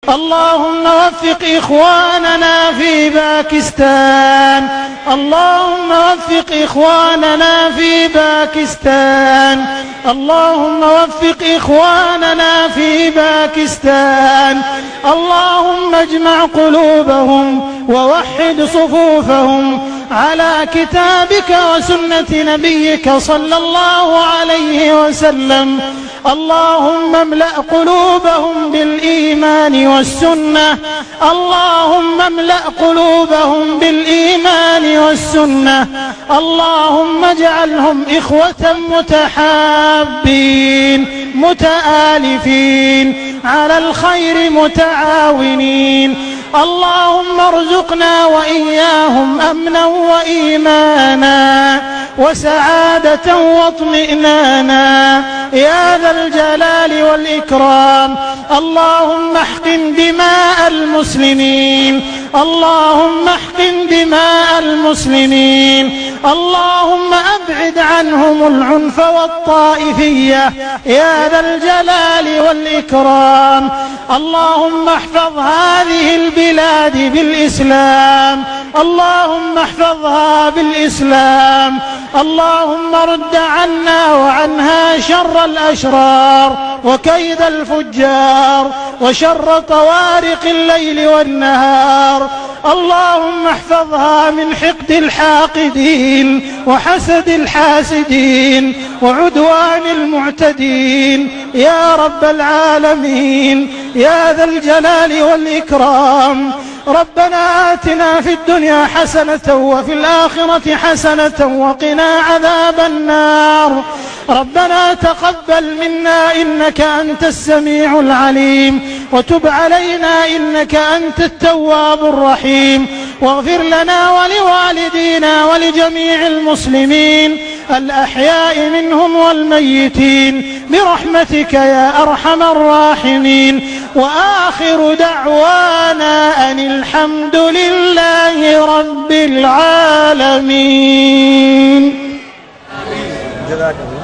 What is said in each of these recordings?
اللهم وفق إخواننا في باكستان، اللهم وفق إخواننا في باكستان، اللهم وفق إخواننا في باكستان، اللهم اجمع قلوبهم ووحد صفوفهم على كتابك وسنة نبيك صلى الله عليه وسلم. اللهم املأ قلوبهم بالإيمان والسنة، اللهم املأ قلوبهم بالإيمان والسنة، اللهم اجعلهم إخوة متحابين متآلفين على الخير متعاونين. اللهم ارزقنا وإياهم أمنا وإيمانا وسعادة واطمئنانا يا ذا الجلال والإكرام. اللهم احقن دماء المسلمين، اللهم احقن دماء المسلمين، اللهم أبعد عنهم العنف والطائفية يا ذا الجلال والإكرام. اللهم احفظ هذه البلاد بالإسلام، اللهم احفظها بالإسلام. اللهم رد عنا وعنها شر الأشرار وكيد الفجار وشر طوارق الليل والنهار. اللهم احفظها من حقد الحاقدين وحسد الحاسدين وعدوان المعتدين يا رب العالمين يا ذا الجلال والإكرام. ربنا آتنا في الدنيا حسنة وفي الآخرة حسنة وقنا عذاب النار. ربنا تقبل منا إنك أنت السميع العليم، وتب علينا إنك أنت التواب الرحيم، واغفر لنا ولوالدينا ولجميع المسلمين الأحياء منهم والميتين برحمتك يا أرحم الراحمين. وآخر دعوانا أن الحمد لله رب العالمين.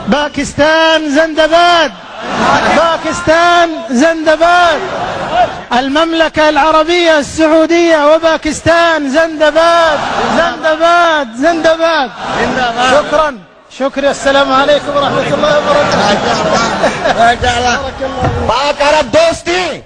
باكستان زندباد، باكستان زندباد، المملكة العربية السعودية وباكستان زندباد زندباد زندباد. شكرا شكرا. السلام عليكم ورحمة الله وبركاته. पाक अरब दोस्ती